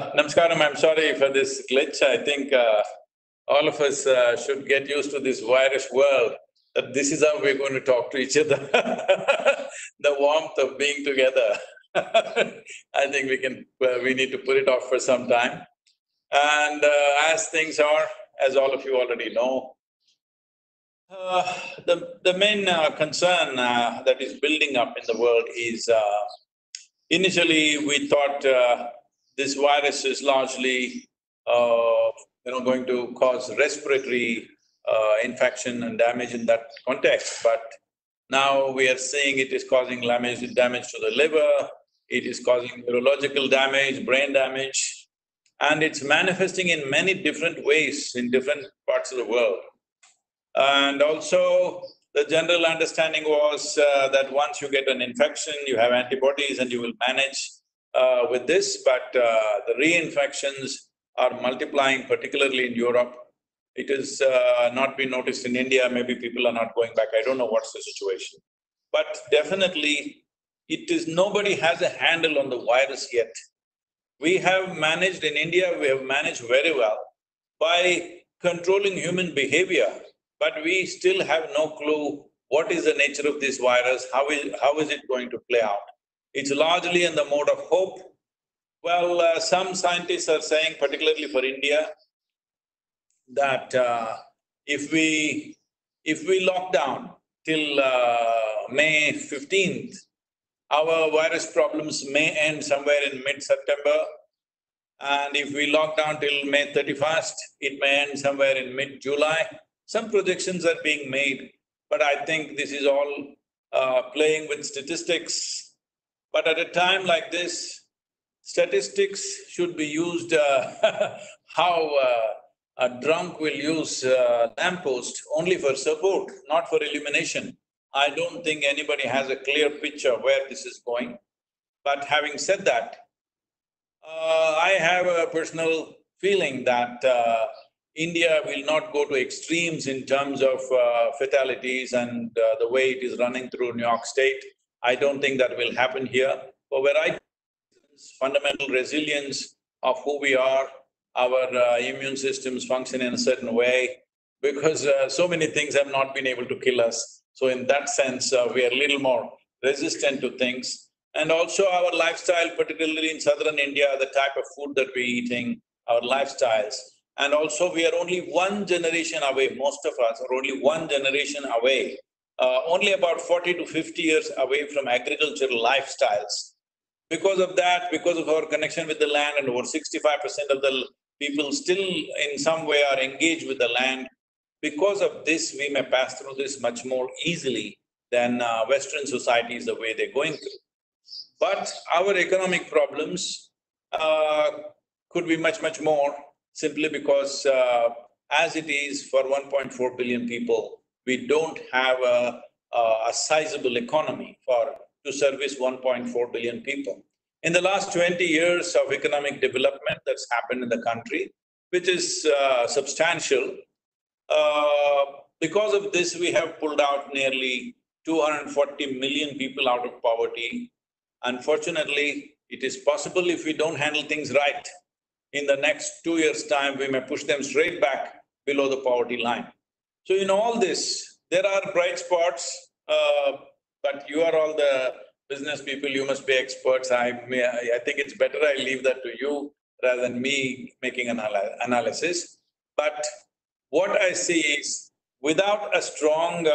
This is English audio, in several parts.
Namaskaram, I'm sorry for this glitch. I think all of us should get used to this virus world, that this is how we're going to talk to each other. The warmth of being together. I think we need to put it off for some time. And as things are, as all of you already know, the main concern that is building up in the world is initially, we thought this virus is largely, going to cause respiratory infection and damage in that context. But now we are seeing it is causing damage to the liver, it is causing neurological damage, brain damage, and it's manifesting in many different ways in different parts of the world. And also, the general understanding was that once you get an infection, you have antibodies and you will manage with this, but the reinfections are multiplying, particularly in Europe. It has not been noticed in India, maybe people are not going back, I don't know what's the situation. But definitely, nobody has a handle on the virus yet. We have managed in India, we have managed very well by controlling human behavior, but we still have no clue what is the nature of this virus, how is it going to play out. It's largely in the mode of hope. Well, some scientists are saying, particularly for India, that if we lock down till May 15th, our virus problems may end somewhere in mid-September. And if we lock down till May 31st, it may end somewhere in mid-July. Some projections are being made, but I think this is all playing with statistics. But at a time like this, statistics should be used how a drunk will use lamppost only for support, not for illumination. I don't think anybody has a clear picture where this is going. But having said that, I have a personal feeling that India will not go to extremes in terms of fatalities and the way it is running through New York State. I don't think that will happen here. For variety of reasons, fundamental resilience of who we are, our immune systems function in a certain way, because so many things have not been able to kill us. So in that sense, we are a little more resistant to things. And also our lifestyle, particularly in southern India, the type of food that we're eating, our lifestyles. And also we are only one generation away, most of us are only one generation away, only about 40 to 50 years away from agricultural lifestyles. Because of that, because of our connection with the land, and over 65% of the people still in some way are engaged with the land, because of this, we may pass through this much more easily than Western societies, the way they're going through. But our economic problems could be much more, simply because as it is for 1.4 billion people, we don't have a sizable economy to service 1.4 billion people. In the last 20 years of economic development that's happened in the country, which is substantial, because of this, we have pulled out nearly 240 million people out of poverty. Unfortunately, it is possible if we don't handle things right, in the next 2 years' time, we may push them straight back below the poverty line. So in all this, there are bright spots, but you are all the business people, you must be experts. I think it's better I leave that to you rather than me making an analysis. But what I see is, without a strong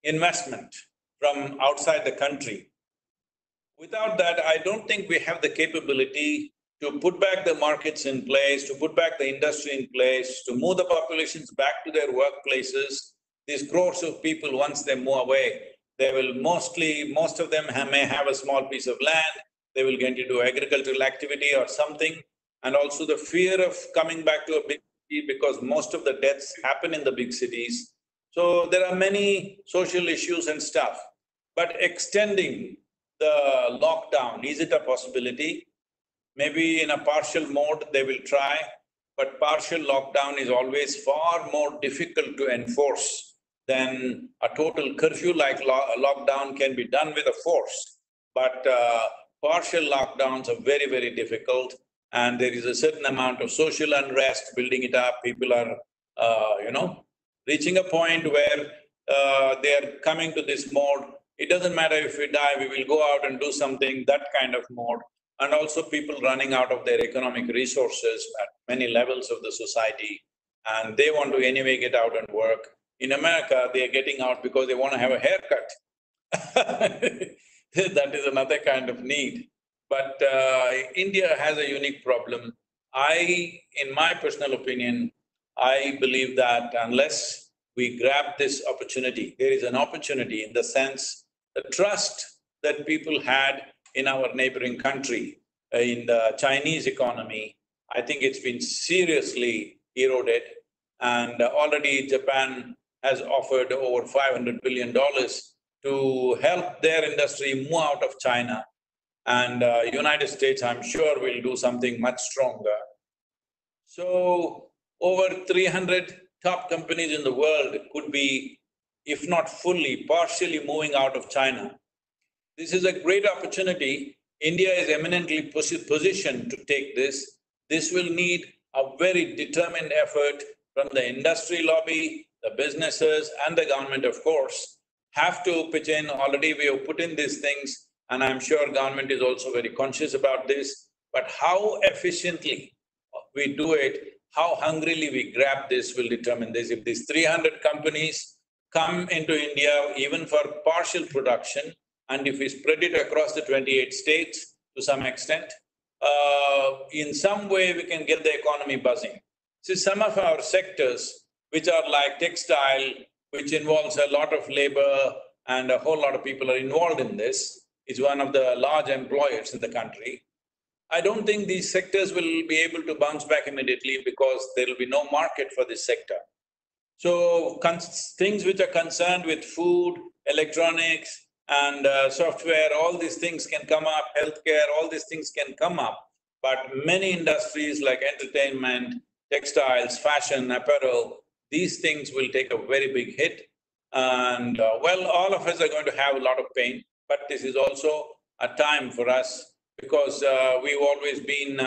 investment from outside the country, without that, I don't think we have the capability to put back the markets in place, to put back the industry in place, to move the populations back to their workplaces. These crores of people, once they move away, they will most of them may have a small piece of land, they will get into agricultural activity or something, and also the fear of coming back to a big city, because most of the deaths happen in the big cities. So there are many social issues and stuff. But extending the lockdown, is it a possibility? Maybe in a partial mode they will try, but partial lockdown is always far more difficult to enforce than a total curfew-like lockdown can be done with a force. But partial lockdowns are very difficult. and there is a certain amount of social unrest building it up. People are, reaching a point where they are coming to this mode. It doesn't matter if we die, we will go out and do something, that kind of mode. And also people running out of their economic resources at many levels of the society, and they want to anyway get out and work. In America, they are getting out because they want to have a haircut. That is another kind of need. But India has a unique problem. In my personal opinion, I believe that unless we grab this opportunity, there is an opportunity in the sense, the trust that people had in our neighboring country, in the Chinese economy, I think it's been seriously eroded. And already Japan has offered over $500 billion to help their industry move out of China. And United States, I'm sure, will do something much stronger. So, over 300 top companies in the world could be, if not fully, partially moving out of China. This is a great opportunity. India is eminently positioned to take this. This will need a very determined effort from the industry lobby, the businesses, and the government, of course, have to pitch in. Already we have put in these things, and I'm sure government is also very conscious about this. But how efficiently we do it, how hungrily we grab this will determine this. If these 300 companies come into India even for partial production, and if we spread it across the 28 states to some extent, in some way we can get the economy buzzing. See, some of our sectors, which are like textile, which involves a lot of labor and a whole lot of people are involved in this, is one of the large employers in the country. I don't think these sectors will be able to bounce back immediately because there will be no market for this sector. So, things which are concerned with food, electronics, and software, all these things can come up, healthcare, all these things can come up. But many industries like entertainment, textiles, fashion, apparel, these things will take a very big hit. And well, all of us are going to have a lot of pain, but this is also a time for us because we've always been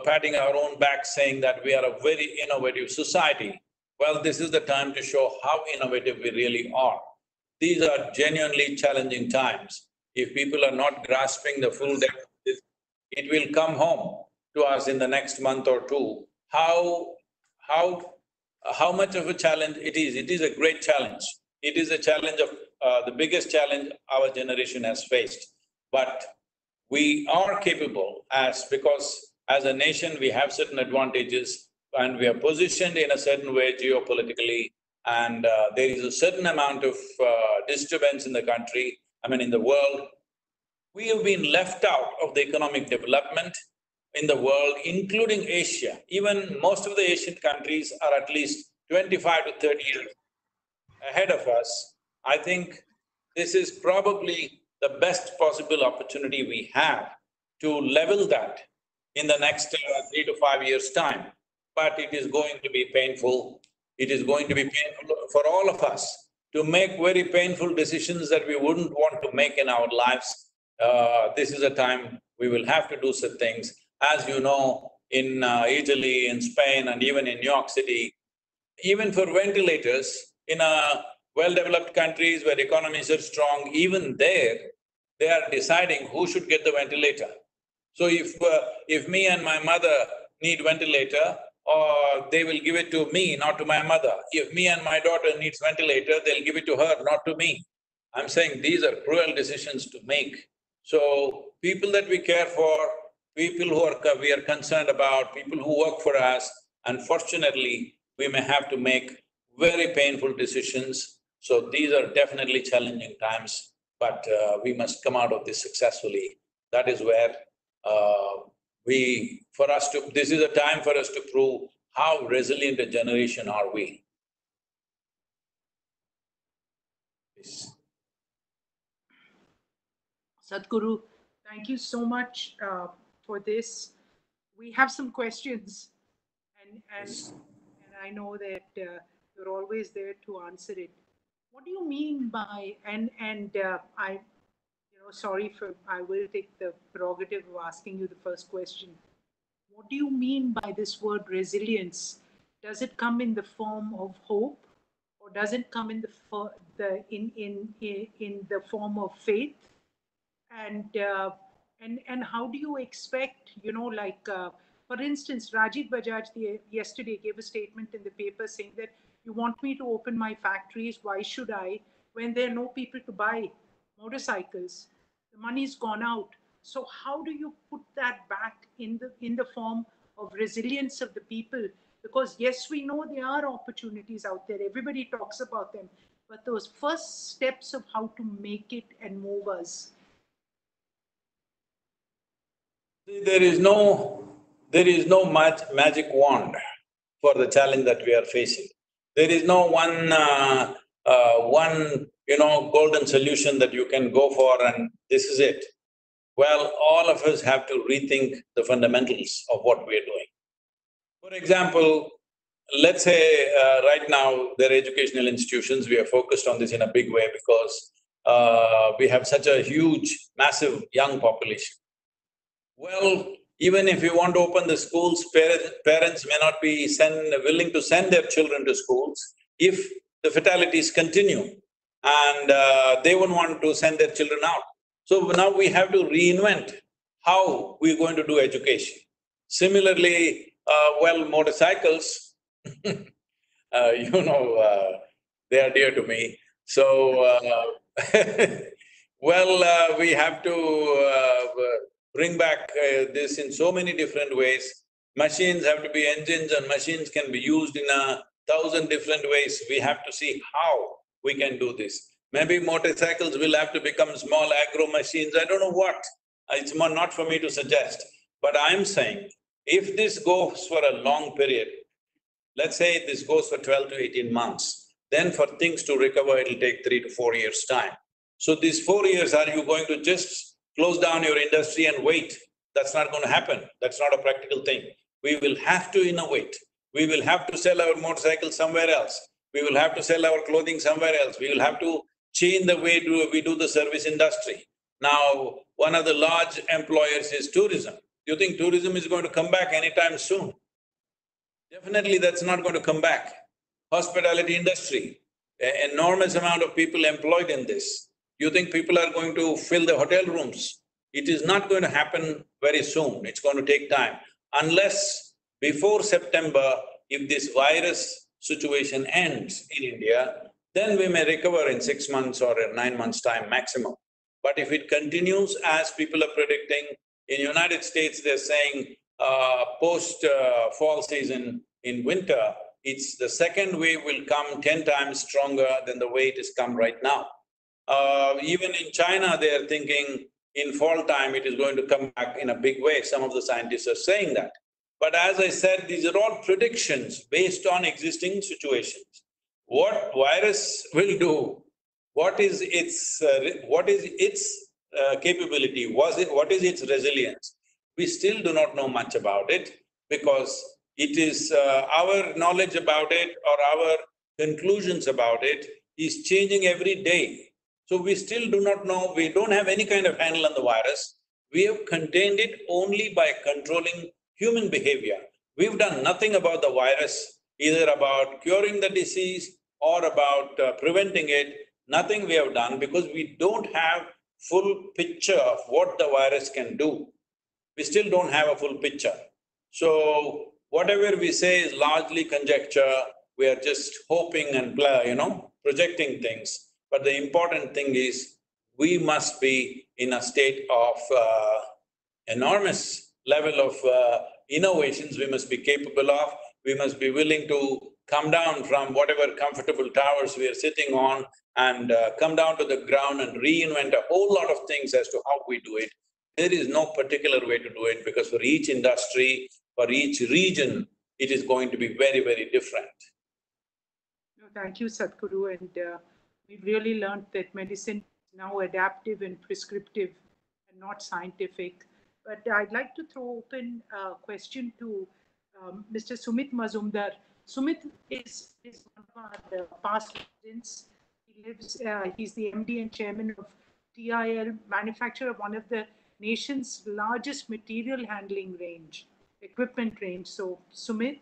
patting our own back saying that we are a very innovative society. Well, this is the time to show how innovative we really are. These are genuinely challenging times. If people are not grasping the full depth of this, it will come home to us in the next month or two. How much of a challenge it is? It is a great challenge. It is a challenge of the biggest challenge our generation has faced. But we are capable because as a nation we have certain advantages and we are positioned in a certain way geopolitically, and there is a certain amount of disturbance in the country, in the world. We have been left out of the economic development in the world, including Asia. Even most of the Asian countries are at least 25 to 30 years ahead of us. I think this is probably the best possible opportunity we have to level that in the next 3 to 5 years' time. But it is going to be painful. It is going to be painful for all of us to make very painful decisions that we wouldn't want to make in our lives. This is a time we will have to do such things. As you know, in Italy, in Spain, and even in New York City, even for ventilators, in well-developed countries where economies are strong, even there, they are deciding who should get the ventilator. So if me and my mother need ventilator, they will give it to me, not to my mother. If me and my daughter needs ventilator, they'll give it to her, not to me. I'm saying these are cruel decisions to make. So people that we care for, people we are concerned about, people who work for us, unfortunately, we may have to make very painful decisions. So these are definitely challenging times, but we must come out of this successfully. That is where this is a time for us to prove how resilient a generation are we. Yes. Sadhguru, thank you so much for this. We have some questions, and I know that you're always there to answer it. What do you mean by sorry for I will take the prerogative of asking you the first question. what do you mean by this word resilience? Does it come in the form of hope, or does it come in the form of faith? And how do you expect, for instance, Rajiv Bajaj yesterday gave a statement in the paper saying that you want me to open my factories, why should I, when there are no people to buy motorcycles? The money's gone out. So how do you put that back in the form of resilience of the people? Because yes, we know there are opportunities out there. Everybody talks about them. But those first steps of how to make it and move us. There is no magic wand for the challenge that we are facing. There is no one golden solution that you can go for and this is it. Well, all of us have to rethink the fundamentals of what we are doing. For example, let's say right now there are educational institutions, we are focused on this in a big way because we have such a huge, massive young population. Well, even if you want to open the schools, parents may not be willing to send their children to schools if the fatalities continue and they won't want to send their children out. So now we have to reinvent how we're going to do education. Similarly, motorcycles, they are dear to me. So, we have to bring back this in so many different ways. Machines have to be engines and machines can be used in 1,000 different ways. We have to see how we can do this. Maybe motorcycles will have to become small agro machines, I don't know what. It's not for me to suggest. But I'm saying, if this goes for a long period, let's say this goes for 12 to 18 months, then for things to recover, it'll take 3 to 4 years' time. So these 4 years, are you going to just close down your industry and wait? That's not going to happen. That's not a practical thing. We will have to innovate. We will have to sell our motorcycles somewhere else. We will have to sell our clothing somewhere else. We will have to change the way we do the service industry. Now, one of the large employers is tourism. Do you think tourism is going to come back anytime soon? Definitely that's not going to come back. Hospitality industry, enormous amount of people employed in this. You think people are going to fill the hotel rooms? It is not going to happen very soon, it's going to take time. Unless before September, if this virus situation ends in India, then we may recover in 6 months or in 9 months' time maximum. But if it continues as people are predicting, in United States they're saying post-fall season in winter, it's the second wave will come 10 times stronger than the way it has come right now. Even in China, they are thinking in fall time it is going to come back in a big way. Some of the scientists are saying that. But as I said, these are all predictions based on existing situations. What virus will do, what is its capability, what is its resilience? We still do not know much about it because it is our knowledge about it or our conclusions about it is changing every day. So we still do not know, we don't have any kind of handle on the virus. We have contained it only by controlling human behavior. We've done nothing about the virus, either about curing the disease or about preventing it. Nothing we have done because we don't have full picture of what the virus can do. We still don't have a full picture. So whatever we say is largely conjecture, we are just hoping and projecting things. But the important thing is, we must be in a state of enormous level of innovations we must be capable of. We must be willing to come down from whatever comfortable towers we are sitting on and come down to the ground and reinvent a whole lot of things as to how we do it. There is no particular way to do it because for each industry, for each region, it is going to be very, very different. No, thank you, Sadhguru. And we've really learned that medicine is now adaptive and prescriptive and not scientific. But I'd like to throw open a question to Mr. Sumit Mazumdar. Sumit is one of our past residents. He's the MD and chairman of TIL, manufacturer of one of the nation's largest material handling range. equipment range. So, Sumit?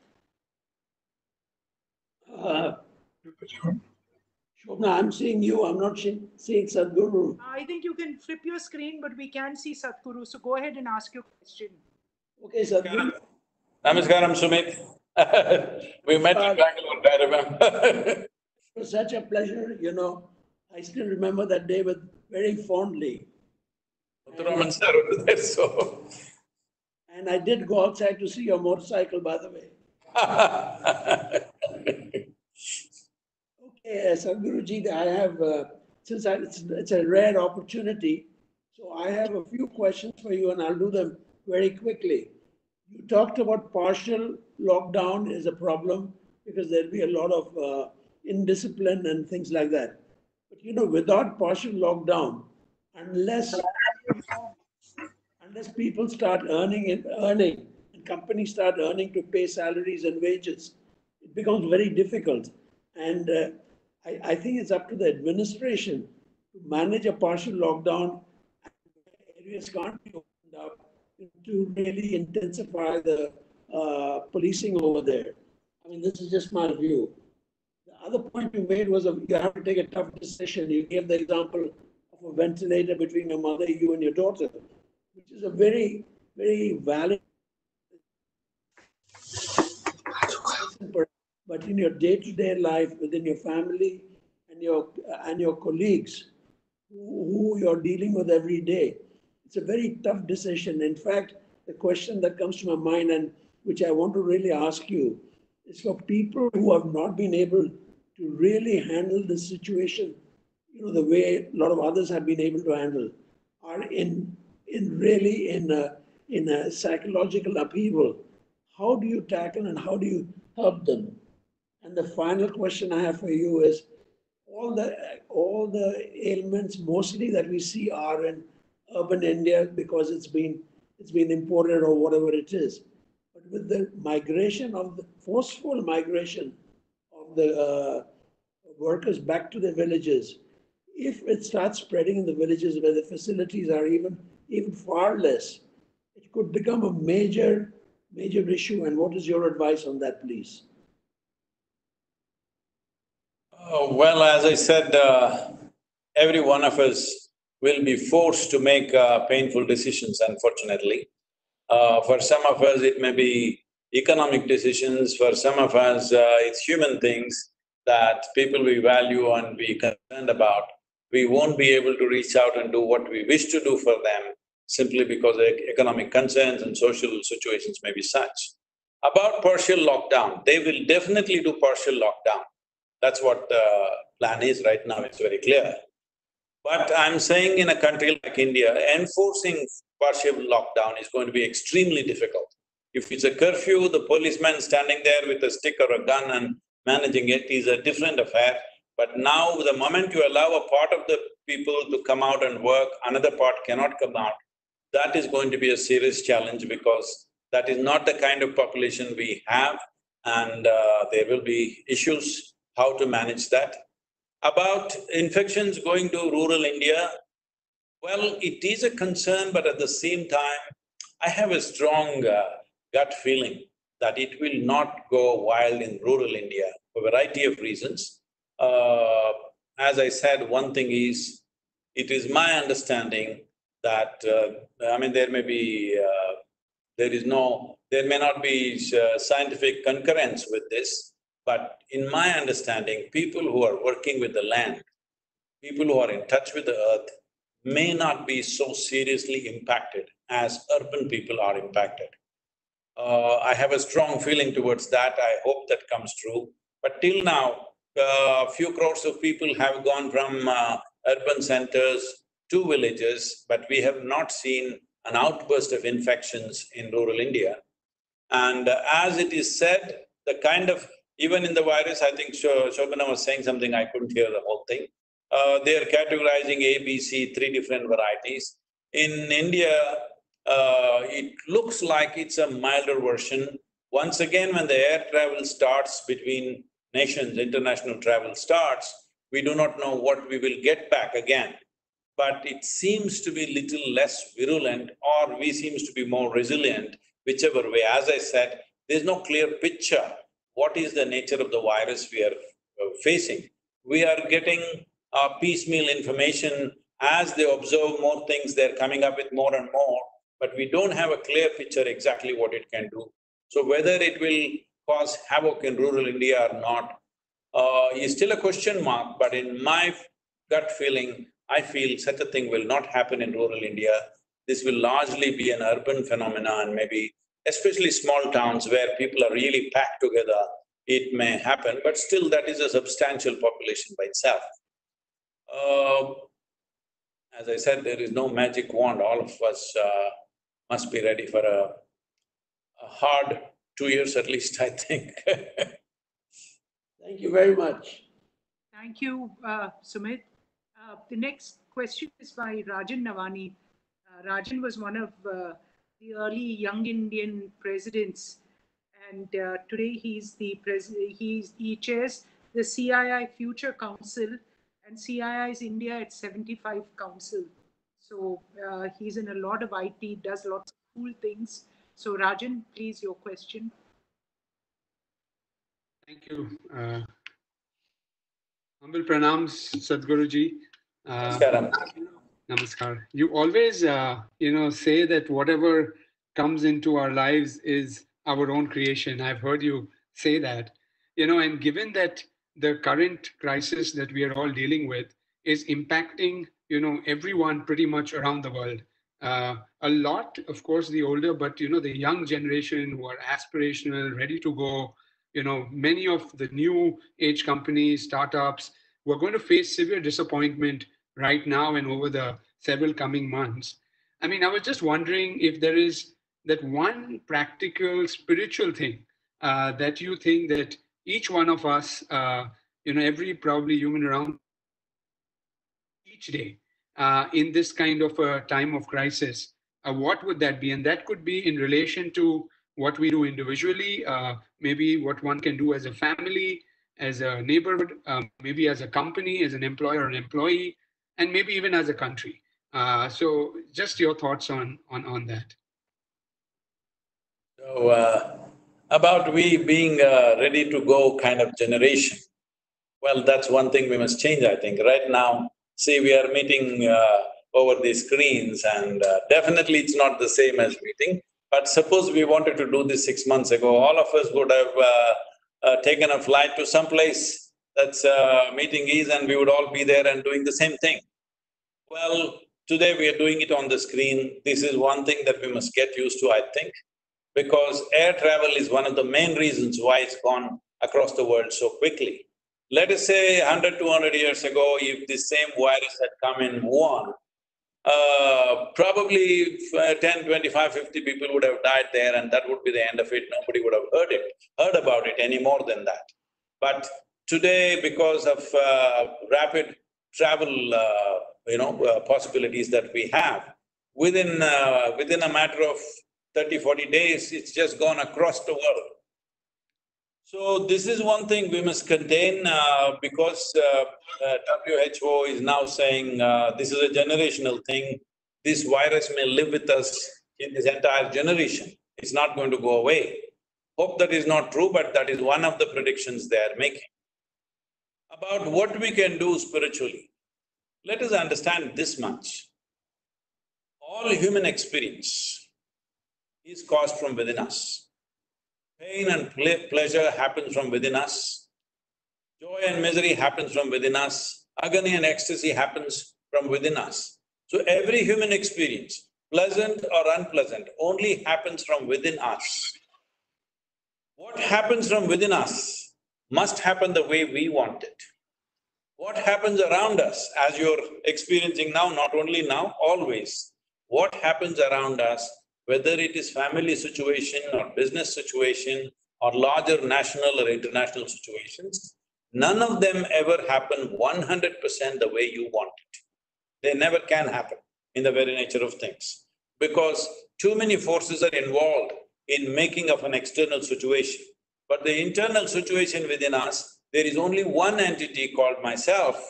Shobna, I'm seeing you, I'm not seeing Sadhguru. I think you can flip your screen, but we can see Sadhguru. So go ahead and ask your question. Okay, Sadhguru. Namaskaram, Sumit. We met in Bangalore, I remember. It was such a pleasure, I still remember that day very fondly. Muthuraman sir was there, so. And I did go outside to see your motorcycle, by the way. Okay, Sadhguruji, I have, it's a rare opportunity, so I have a few questions for you and I'll do them very quickly. You talked about partial lockdown is a problem because there'll be a lot of indiscipline and things like that. But without partial lockdown, unless people start earning and companies start earning to pay salaries and wages, it becomes very difficult. And I think it's up to the administration to manage a partial lockdown. Areas can't be opened up to really intensify the policing over there. I mean, this is just my view. The other point you made was you have to take a tough decision. You gave the example of a ventilator between your mother, you and your daughter, which is a very, very valid. But in your day-to-day life, within your family and your colleagues, who you're dealing with every day, it's a very tough decision. In fact, the question that comes to my mind and which I want to really ask you is for people who have not been able to really handle this situation, the way a lot of others have been able to handle, are in a psychological upheaval. How do you tackle and how do you help them? And the final question I have for you is, all the ailments mostly that we see are in urban India because it's been imported or whatever it is. But with the forceful migration of the workers back to the villages, if it starts spreading in the villages where the facilities are even far less, it could become a major issue. And what is your advice on that, please? Well, as I said, every one of us will be forced to make painful decisions, unfortunately. For some of us, it may be economic decisions. For some of us, it's human things that people we value and be concerned about. We won't be able to reach out and do what we wish to do for them simply because economic concerns and social situations may be such. About partial lockdown, they will definitely do partial lockdown. That's what the plan is right now, it's very clear. But I'm saying in a country like India, enforcing partial lockdown is going to be extremely difficult. If it's a curfew, the policeman standing there with a stick or a gun and managing it is a different affair. But now, the moment you allow a part of the people to come out and work, another part cannot come out, that is going to be a serious challenge because that is not the kind of population we have, and there will be issues how to manage that. About infections going to rural India, well, it is a concern, but at the same time, I have a strong gut feeling that it will not go wild in rural India for a variety of reasons. As I said, one thing is, it is my understanding that, there may be, there may not be scientific concurrence with this, but in my understanding, people who are working with the land, people who are in touch with the earth may not be so seriously impacted as urban people are impacted. I have a strong feeling towards that, I hope that comes true. But till now, a few crores of people have gone from urban centers to villages, but we have not seen an outburst of infections in rural India. And as it is said, the kind of… even in the virus, I think Shobana was saying something, I couldn't hear the whole thing. They are categorizing A, B, C, three different varieties. In India, it looks like it's a milder version. Once again, when the air travel starts between nations, international travel starts, we do not know what we will get back again. But it seems to be little less virulent, or we seems to be more resilient whichever way. As I said, there's no clear picture. What is the nature of the virus we are facing? We are getting piecemeal information. As they observe more things, they're coming up with more and more, but we don't have a clear picture exactly what it can do. So whether it will cause havoc in rural India or not is still a question mark, but in my gut feeling, I feel such a thing will not happen in rural India. This will largely be an urban phenomenon, and maybe especially small towns where people are really packed together, it may happen, but still that is a substantial population by itself. Uh, as I said, there is no magic wand. All of us must be ready for a hard 2 years at least, I think. Thank you very much. Thank you, Sumit. The next question is by Rajan Navani. Rajan was one of the early young Indian presidents, and today he's the he chairs the CII Future Council, and CII is India at 75 Council. So he's in a lot of IT, does lots of cool things. So Rajan, please, your question. Thank you. Humble pranams, Sadhguruji. Namaskaram. Namaskar. You always, say that whatever comes into our lives is our own creation. I've heard you say that. And given that the current crisis that we are all dealing with is impacting, everyone pretty much around the world. A lot, of course, the older, but, the young generation who are aspirational, ready to go, many of the new age companies, startups, who are going to face severe disappointment right now and over the several coming months. I mean, I was just wondering if there is that one practical spiritual thing that you think that each one of us, every probably human around each day in this kind of a time of crisis, what would that be? And that could be in relation to what we do individually, maybe what one can do as a family, as a neighborhood, maybe as a company, as an employer or an employee, and maybe even as a country. So just your thoughts on that. So, about we being a ready-to-go kind of generation, well, that's one thing we must change, I think. Right now, see, we are meeting over these screens, and definitely it's not the same as meeting. But suppose we wanted to do this 6 months ago, all of us would have taken a flight to some place that's meeting is, and we would all be there and doing the same thing. Well, today we are doing it on the screen. This is one thing that we must get used to, I think, because air travel is one of the main reasons why it's gone across the world so quickly. Let us say 100, 200 years ago, if this same virus had come in Wuhan, probably 10, 25, 50 people would have died there, and that would be the end of it. Nobody would have heard about it any more than that. But today, because of rapid travel, possibilities that we have, within a matter of 30, 40 days, it's just gone across the world. So this is one thing we must contain because WHO is now saying this is a generational thing. This virus may live with us in this entire generation. It's not going to go away. Hope that is not true, but that is one of the predictions they are making. About what we can do spiritually, let us understand this much. All human experience is caused from within us. Pain and pleasure happens from within us. Joy and misery happens from within us. Agony and ecstasy happens from within us. So every human experience, pleasant or unpleasant, only happens from within us. What happens from within us must happen the way we want it. What happens around us, as you're experiencing now, not only now, always, what happens around us, whether it is family situation or business situation or larger national or international situations, none of them ever happen 100% the way you want it. They never can happen in the very nature of things, because too many forces are involved in making of an external situation. But the internal situation within us, there is only one entity called myself.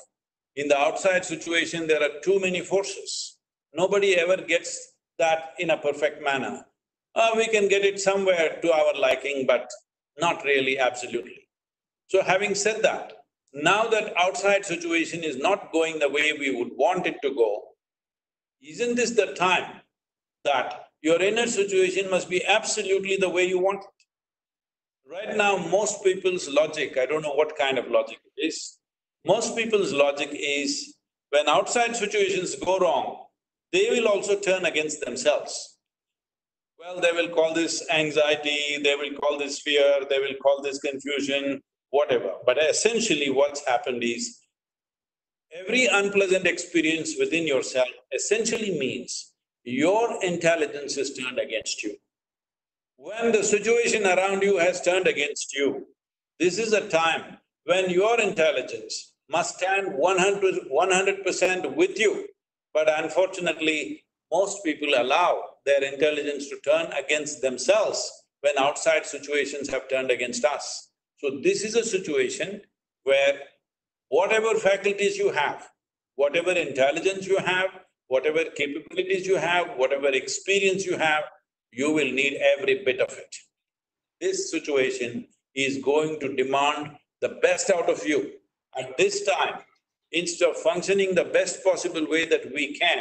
In the outside situation, there are too many forces. Nobody ever gets that in a perfect manner. We can get it somewhere to our liking, but not really absolutely. So having said that, now that outside situation is not going the way we would want it to go, isn't this the time that your inner situation must be absolutely the way you want it? Right now, most people's logic, I don't know what kind of logic it is, most people's logic is when outside situations go wrong, they will also turn against themselves. Well, they will call this anxiety, they will call this fear, they will call this confusion, whatever. But essentially what's happened is, every unpleasant experience within yourself essentially means your intelligence is turned against you. When the situation around you has turned against you, this is a time when your intelligence must stand 100% with you. But unfortunately, most people allow their intelligence to turn against themselves when outside situations have turned against us. So this is a situation where whatever faculties you have, whatever intelligence you have, whatever capabilities you have, whatever experience you have, you will need every bit of it. This situation is going to demand the best out of you. At this time, instead of functioning the best possible way that we can,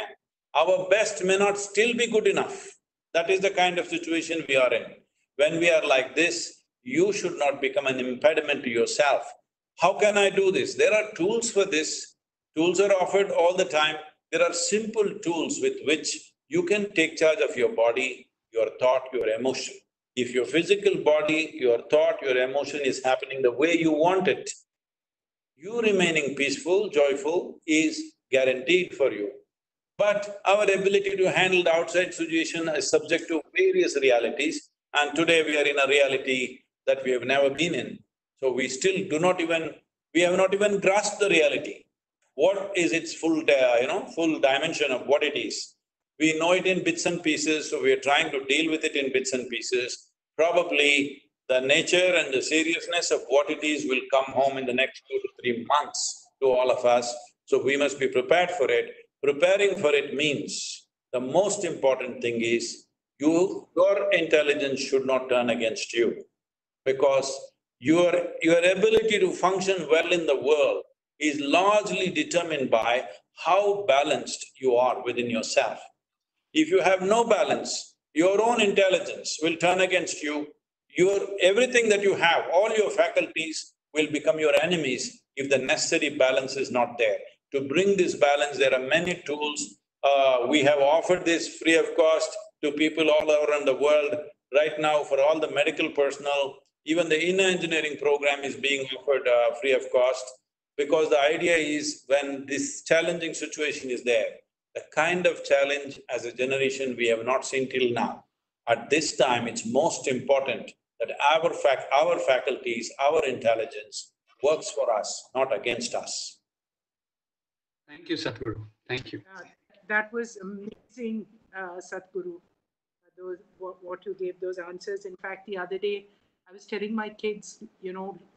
our best may not still be good enough. That is the kind of situation we are in. When we are like this, you should not become an impediment to yourself. How can I do this? There are tools for this. Tools are offered all the time. There are simple tools with which you can take charge of your body, your thought, your emotion. If your physical body, your thought, your emotion is happening the way you want it, you remaining peaceful, joyful is guaranteed for you. But our ability to handle the outside situation is subject to various realities, and today we are in a reality that we have never been in. So we still do not even… we have not even grasped the reality. What is its full full dimension of what it is? We know it in bits and pieces, so we are trying to deal with it in bits and pieces. Probably the nature and the seriousness of what it is will come home in the next 2 to 3 months to all of us, so we must be prepared for it. Preparing for it means the most important thing is your intelligence should not turn against you, because your ability to function well in the world is largely determined by how balanced you are within yourself. If you have no balance, your own intelligence will turn against you. Everything that you have, all your faculties will become your enemies if the necessary balance is not there. To bring this balance, there are many tools. We have offered this free of cost to people all around the world. Right now, for all the medical personnel, even the inner engineering program is being offered free of cost, because the idea is when this challenging situation is there, the kind of challenge as a generation we have not seen till now. At this time, it's most important that our faculties, our intelligence works for us, not against us. Thank you, Sadhguru. Thank you. That was amazing, Sadhguru, what you gave those answers. In fact, the other day, I was telling my kids,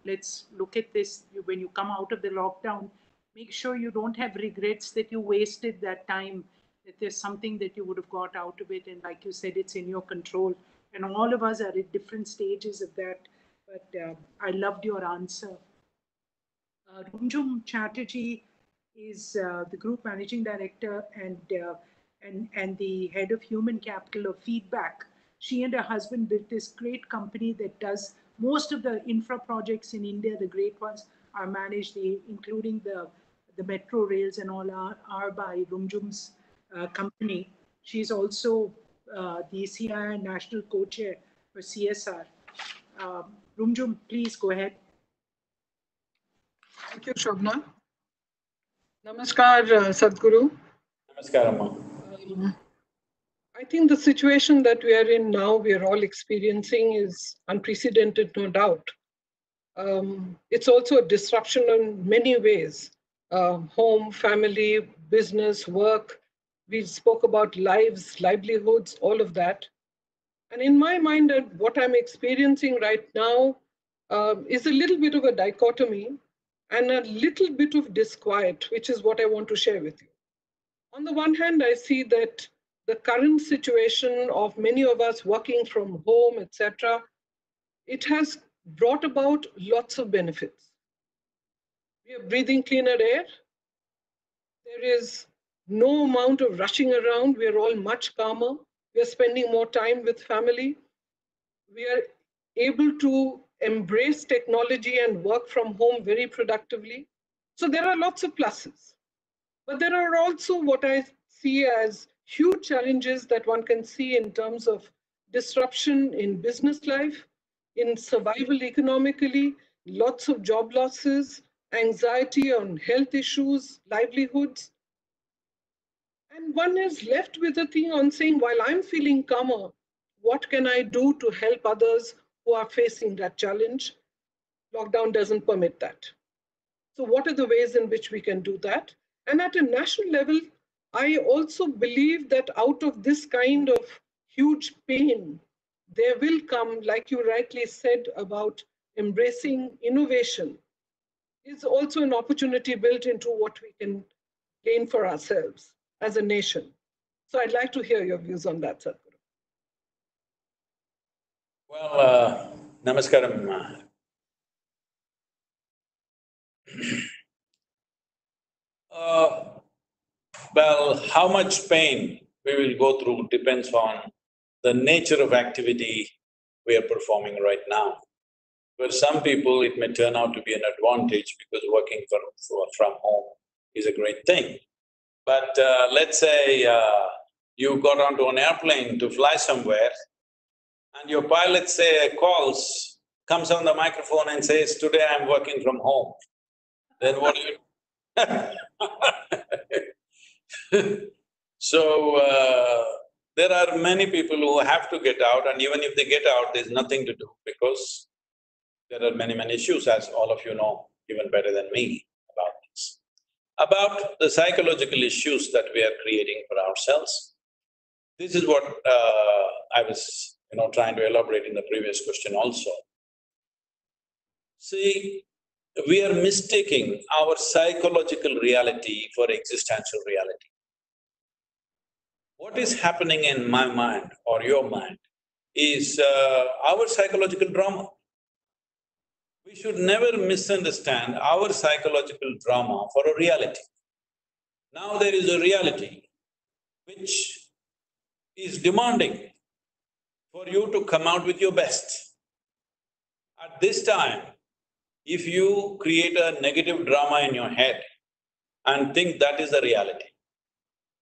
let's look at this. When you come out of the lockdown, make sure you don't have regrets that you wasted that time, that there's something that you would have got out of it. And like you said, it's in your control. And all of us are at different stages of that. But I loved your answer. Rumjum Chatterjee is the group managing director and the head of human capital of Feedback. She and her husband built this great company that does most of the infra projects in India. The great ones are managed, including the metro rails and all are by Rumjum's company. She's also the CII national co-chair for CSR. Rumjum, please go ahead. Thank you, Shobna. Namaskar, Sadhguru. Namaskar, Amma. I think the situation that we are in now, we are all experiencing, is unprecedented, no doubt. It's also a disruption in many ways. Home, family, business, work. We spoke about lives, livelihoods, all of that. And in my mind, what I'm experiencing right now is a little bit of a dichotomy and a little bit of disquiet, which is what I want to share with you. On the one hand, I see that the current situation of many of us working from home, etc., it has brought about lots of benefits. We are breathing cleaner air. There is no amount of rushing around. We are all much calmer. We are spending more time with family. We are able to embrace technology and work from home very productively. So there are lots of pluses. But there are also what I see as huge challenges that one can see in terms of disruption in business life, in survival economically, lots of job losses, anxiety on health issues, livelihoods. And one is left with a thing on saying, while I'm feeling calmer, what can I do to help others who are facing that challenge? Lockdown doesn't permit that. So what are the ways in which we can do that? And at a national level, I also believe that out of this kind of huge pain, there will come, like you rightly said about embracing innovation, is also an opportunity built into what we can gain for ourselves as a nation. So I'd like to hear your views on that, Sadhguru. Well, namaskaram. Well, how much pain we will go through depends on the nature of activity we are performing right now. For some people, it may turn out to be an advantage because working from home is a great thing. But let's say you got onto an airplane to fly somewhere and your pilot comes on the microphone and says, "Today I'm working from home." Then what do you So, there are many people who have to get out, and even if they get out, there's nothing to do because there are many issues, as all of you know even better than me about this. About the psychological issues that we are creating for ourselves, this is what I was, trying to elaborate in the previous question also. See, we are mistaking our psychological reality for existential reality. What is happening in my mind or your mind is our psychological drama. We should never misunderstand our psychological drama for a reality. Now there is a reality which is demanding for you to come out with your best. At this time, if you create a negative drama in your head and think that is the reality,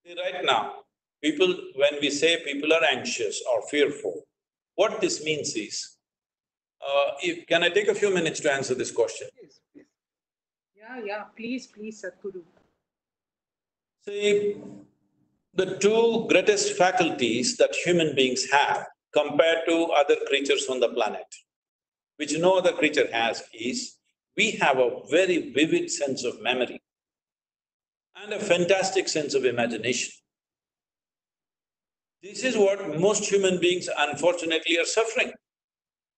see, right now, when we say people are anxious or fearful, what this means is, can I take a few minutes to answer this question? Please, please. Yeah, please, Sadhguru. See, the two greatest faculties that human beings have compared to other creatures on the planet, which no other creature has, is we have a very vivid sense of memory and a fantastic sense of imagination. This is what most human beings unfortunately are suffering.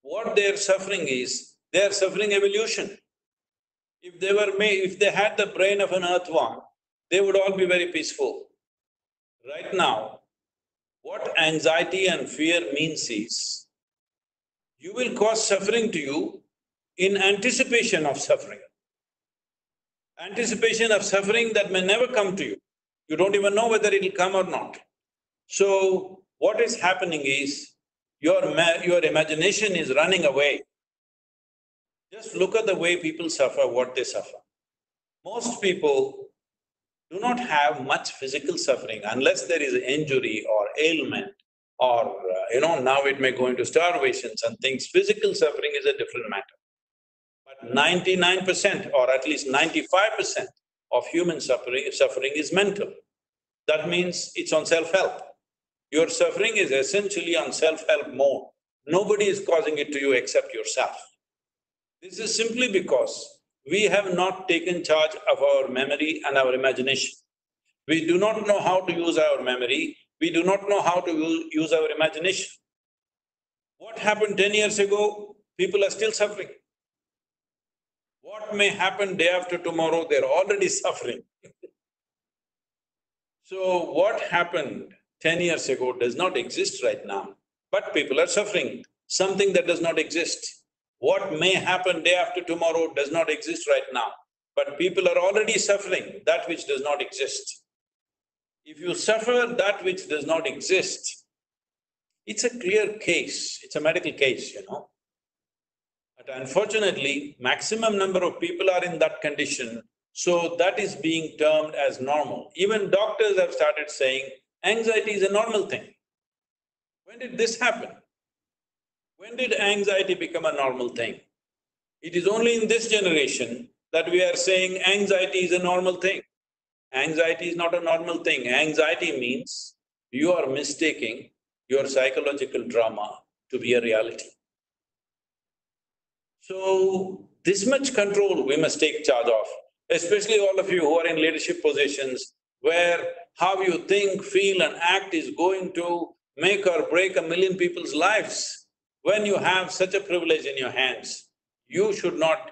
What they are suffering is, they are suffering evolution. If they had the brain of an earthworm, they would all be very peaceful. Right now, what anxiety and fear means is, you will cause suffering to you in anticipation of suffering. Anticipation of suffering that may never come to you. You don't even know whether it'll come or not. So, what is happening is, your imagination is running away. Just look at the way people suffer, what they suffer. Most people do not have much physical suffering unless there is injury or ailment or, now it may go into starvations and things. Physical suffering is a different matter. But 99% or at least 95% of human suffering is mental. That means it's on self-help. Your suffering is essentially on self-help mode. Nobody is causing it to you except yourself. This is simply because we have not taken charge of our memory and our imagination. We do not know how to use our memory, we do not know how to use our imagination. What happened 10 years ago, people are still suffering. What may happen day after tomorrow, they're already suffering. So what happened 10 years ago does not exist right now, but people are suffering, something that does not exist. What may happen day after tomorrow does not exist right now, but people are already suffering that which does not exist. If you suffer that which does not exist, it's a clear case, it's a medical case, you know. But unfortunately, maximum number of people are in that condition, so that is being termed as normal. Even doctors have started saying anxiety is a normal thing. When did this happen? When did anxiety become a normal thing? It is only in this generation that we are saying anxiety is a normal thing. Anxiety is not a normal thing. Anxiety means you are mistaking your psychological drama to be a reality. So, this much control we must take charge of, especially all of you who are in leadership positions, where how you think, feel and act is going to make or break 1 million people's lives. When you have such a privilege in your hands, you should not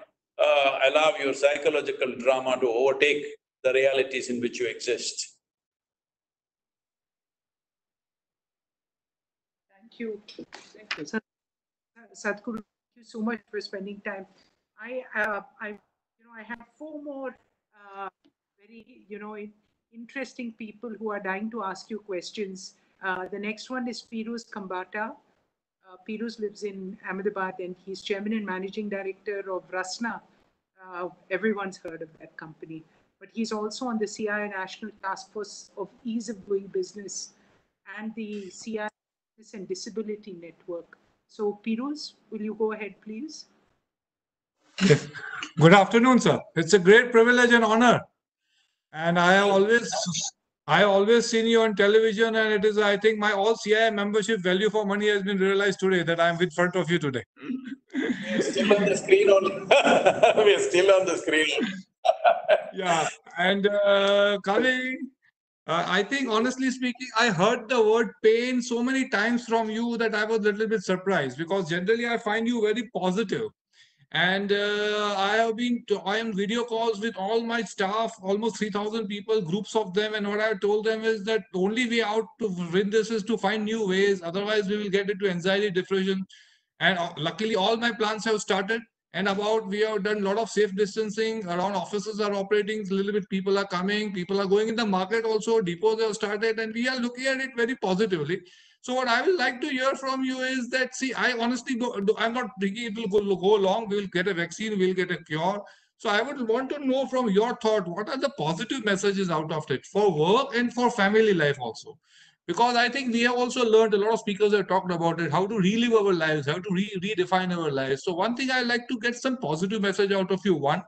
allow your psychological drama to overtake the realities in which you exist. Thank you. Thank you. Sadhguru, thank you so much for spending time. I have 4 more very, interesting people who are dying to ask you questions. The next one is Firuz Kambata. Firuz lives in Ahmedabad and he's chairman and managing director of Rasna. Everyone's heard of that company. But he's also on the CII National Task Force of Ease of Doing Business and the CII Business and Disability Network. So, Firuz, will you go ahead, please? Yes. Good afternoon, sir. It's a great privilege and honor. And I always seen you on television, and it is, I think, my all CII membership value for money has been realized today that I'm in front of you today. We are still on the screen only. We are still on the screen. Yeah. And Kali, I think, honestly speaking, I heard the word pain so many times from you that I was a little bit surprised, because generally I find you very positive. And I am video calls with all my staff, almost 3,000 people, groups of them. And what I told them is that the only way out to win this is to find new ways. Otherwise, we will get into anxiety, depression. And luckily, all my plans have started. And we have done a lot of safe distancing around. Offices are operating a little bit. People are coming. People are going in the market also. Depots have started. And we are looking at it very positively. So what I would like to hear from you is that, see, I honestly I'm not thinking it will go long. We will get a vaccine, we will get a cure. So I would want to know from your thought, what are the positive messages out of it for work and for family life also? Because I think we have also learned, a lot of speakers have talked about it, how to relive our lives, how to redefine our lives. So one thing I like to get some positive message out of you. One.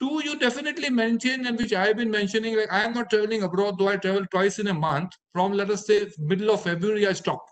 Two, you definitely mentioned, and which I've been mentioning, like I am not traveling abroad, though I travel twice in a month. From, let us say, middle of February, I stopped.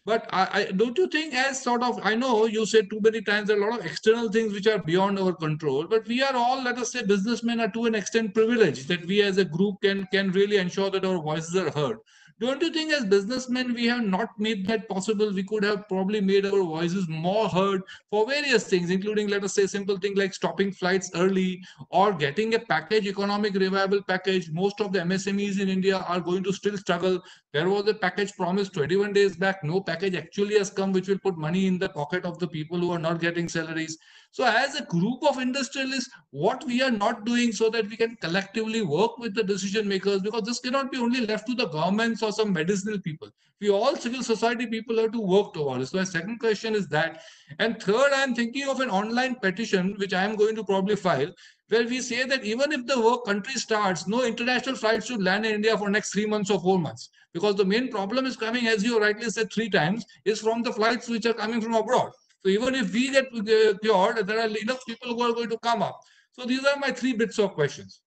But I don't you think, as sort of, I know you said too many times, there are a lot of external things which are beyond our control, but we are all, let us say, businessmen are to an extent privileged that we as a group can really ensure that our voices are heard. Don't you think as businessmen, we have not made that possible? We could have probably made our voices more heard for various things, including, let us say, simple things like stopping flights early or getting a package, economic revival package. Most of the MSMEs in India are going to still struggle. There was a package promised 21 days back. No package actually has come, which will put money in the pocket of the people who are not getting salaries. So as a group of industrialists, what we are not doing so that we can collectively work with the decision makers, because this cannot be only left to the governments or some medicinal people. We all civil society people have to work towards. So my second question is that. And third, I am thinking of an online petition, which I am going to probably file, where we say that even if the country starts, no international flights should land in India for next 3 months or 4 months. Because the main problem is coming, as you rightly said 3 times, is from the flights which are coming from abroad. So even if we get cured, there are enough people who are going to come up. So these are my 3 bits of questions.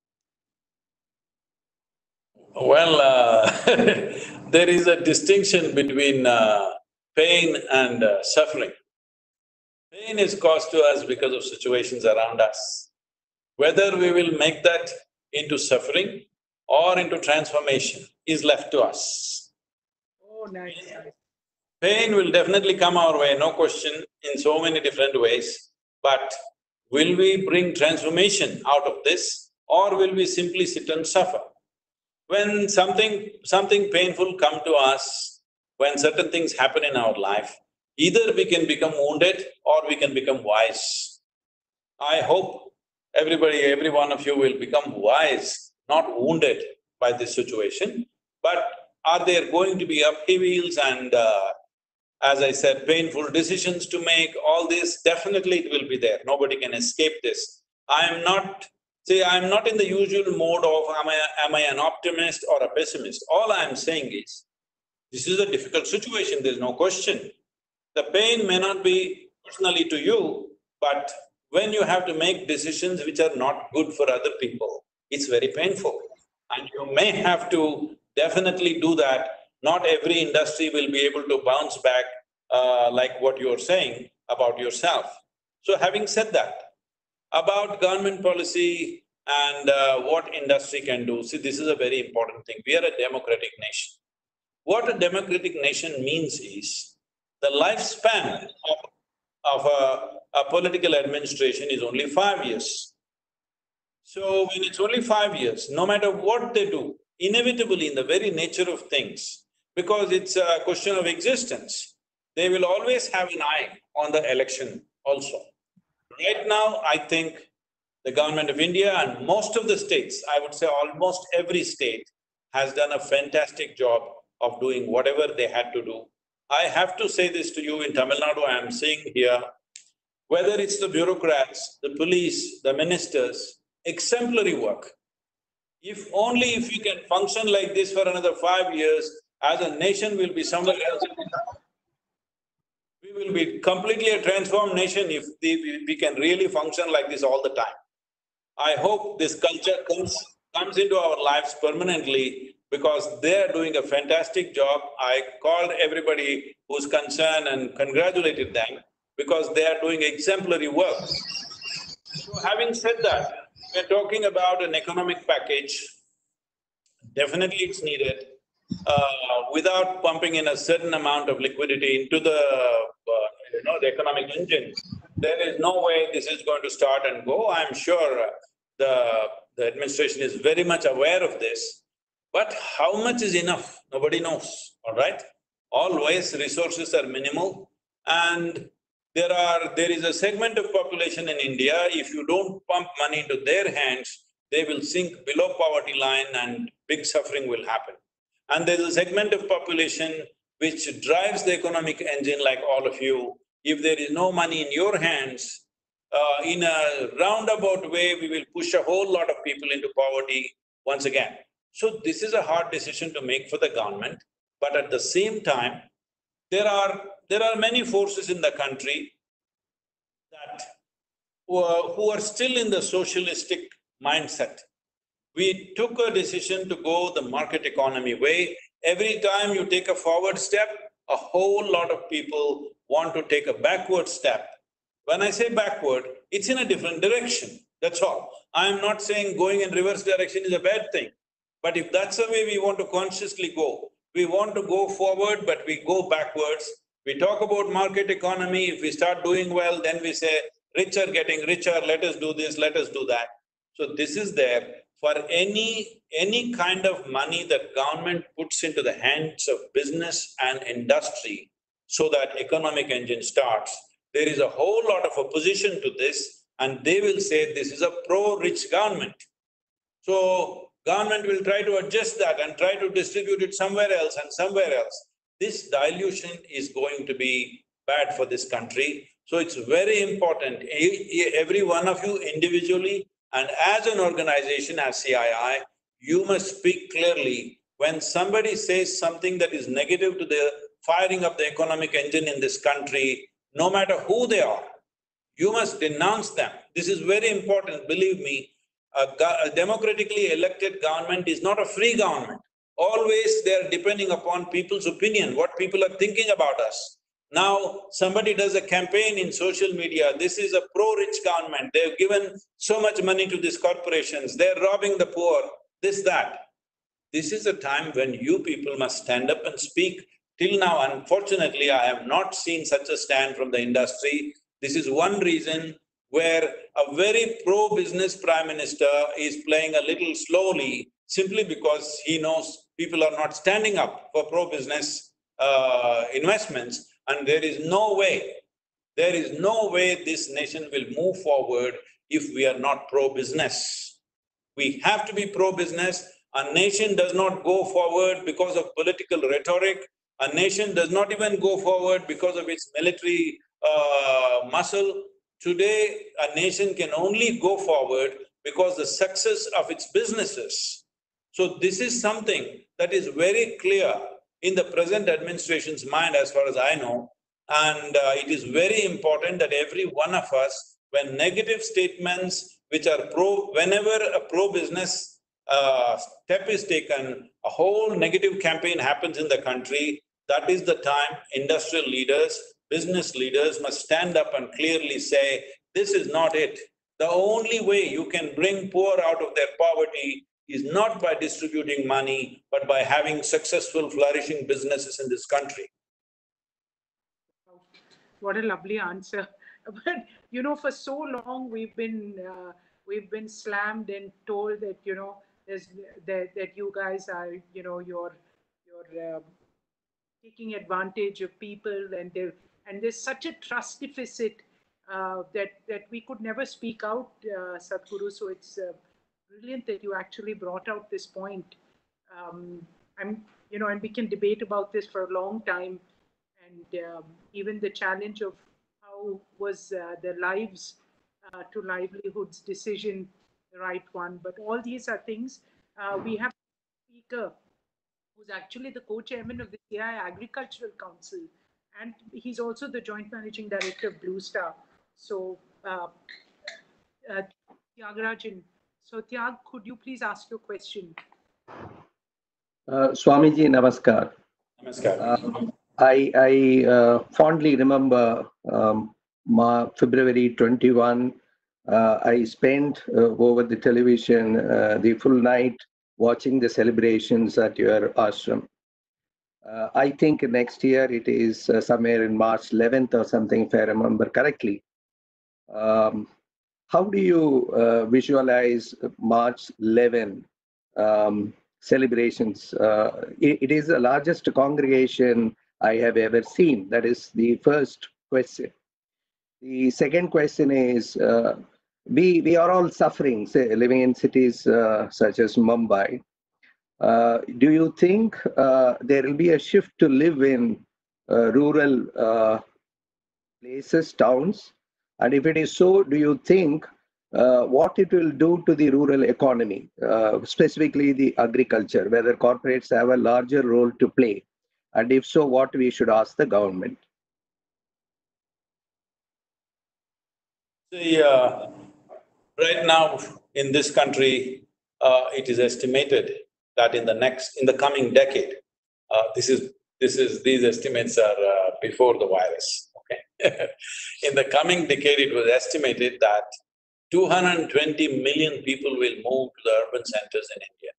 Well, there is a distinction between pain and suffering. Pain is caused to us because of situations around us. Whether we will make that into suffering or into transformation is left to us. Oh, nice. Pain will definitely come our way, no question, in so many different ways. But will we bring transformation out of this, or will we simply sit and suffer? When something painful come to us, when certain things happen in our life, either we can become wounded or we can become wise. I hope every one of you will become wise, not wounded by this situation. But are there going to be upheavals and as I said, painful decisions to make, all this, definitely it will be there, nobody can escape this. I'm not in the usual mode of am I an optimist or a pessimist. All I'm saying is, this is a difficult situation, there's no question. The pain may not be personally to you, but when you have to make decisions which are not good for other people, it's very painful. And you may have to definitely do that. Not every industry will be able to bounce back like what you're saying about yourself. So having said that, about government policy and what industry can do, see, this is a very important thing. We are a democratic nation. What a democratic nation means is, the lifespan of a political administration is only 5 years. So when it's only 5 years, no matter what they do, inevitably in the very nature of things, because it's a question of existence, they will always have an eye on the election also. Right now, I think the government of India and most of the states, I would say almost every state, has done a fantastic job of doing whatever they had to do. I have to say this to you, in Tamil Nadu, I am seeing here, whether it's the bureaucrats, the police, the ministers, exemplary work. If we can function like this for another 5 years, as a nation we'll be somewhere else. We will be completely a transformed nation if we can really function like this all the time. I hope this culture comes into our lives permanently, because they are doing a fantastic job. I called everybody who's concerned and congratulated them, because they are doing exemplary work. So having said that, we're talking about an economic package. Definitely it's needed. Without pumping in a certain amount of liquidity into the the economic engine, there is no way this is going to start and go. I'm sure the administration is very much aware of this, but how much is enough, nobody knows, all right? Always resources are minimal, and there is a segment of population in India, if you don't pump money into their hands, they will sink below poverty line and big suffering will happen. And there's a segment of population which drives the economic engine like all of you. If there is no money in your hands, in a roundabout way, we will push a whole lot of people into poverty once again. So this is a hard decision to make for the government, but at the same time, there are many forces in the country that who are still in the socialistic mindset. We took a decision to go the market economy way. Every time you take a forward step, a whole lot of people want to take a backward step. When I say backward, it's in a different direction, that's all. I am not saying going in reverse direction is a bad thing. But if that's the way we want to consciously go, we want to go forward, but we go backwards. We talk about market economy, if we start doing well, then we say, rich are getting richer, let us do this, let us do that. So this is there. For any kind of money that government puts into the hands of business and industry so that economic engine starts, there is a whole lot of opposition to this, and they will say this is a pro-rich government. So government will try to adjust that and try to distribute it somewhere else and somewhere else. This dilution is going to be bad for this country. So it's very important, every one of you individually and as an organization, as CII, you must speak clearly. When somebody says something that is negative to the firing of the economic engine in this country, no matter who they are, you must denounce them. This is very important, believe me. A democratically elected government is not a free government. Always they are depending upon people's opinion, what people are thinking about us. Now, somebody does a campaign in social media, this is a pro-rich government, they've given so much money to these corporations, they're robbing the poor, this, that. This is a time when you people must stand up and speak. Till now, unfortunately, I have not seen such a stand from the industry. This is one reason where a very pro-business Prime Minister is playing a little slowly simply because he knows people are not standing up for pro-business investments, and there is no way this nation will move forward if we are not pro-business. We have to be pro-business. A nation does not go forward because of political rhetoric. A nation does not even go forward because of its military muscle. Today, a nation can only go forward because the success of its businesses. So this is something that is very clear in the present administration's mind as far as I know. And it is very important that every one of us, when negative statements which are whenever a pro-business step is taken, a whole negative campaign happens in the country, that is the time industrial leaders, business leaders must stand up and clearly say, this is not it. The only way you can bring poor out of their poverty is not by distributing money, but by having successful, flourishing businesses in this country. What a lovely answer. But you know, for so long we've been slammed and told that that you guys are you're taking advantage of people, and there's such a trust deficit that we could never speak out, Sadhguru. So it's brilliant that you actually brought out this point. And we can debate about this for a long time. And even the challenge of how was the lives to livelihoods decision the right one. But all these are things. We have a speaker who's actually the co-chairman of the CII Agricultural Council, and he's also the joint managing director of Blue Star. So, Tyagarajan. So, Tyag, could you please ask your question? Swamiji, namaskar. Namaskar. I fondly remember February 21. I spent over the television the full night watching the celebrations at your ashram. I think next year it is somewhere in March 11th or something, if I remember correctly. How do you visualize March 11 celebrations? It is the largest congregation I have ever seen. That is the first question. The second question is, we are all suffering, say, living in cities such as Mumbai. Do you think there will be a shift to live in rural places, towns? And if it is so, do you think what it will do to the rural economy, specifically the agriculture, whether corporates have a larger role to play? And if so, what we should ask the government? See, right now in this country, it is estimated that in the coming decade, these estimates are before the virus, okay? In the coming decade, it was estimated that 220 million people will move to the urban centers in India.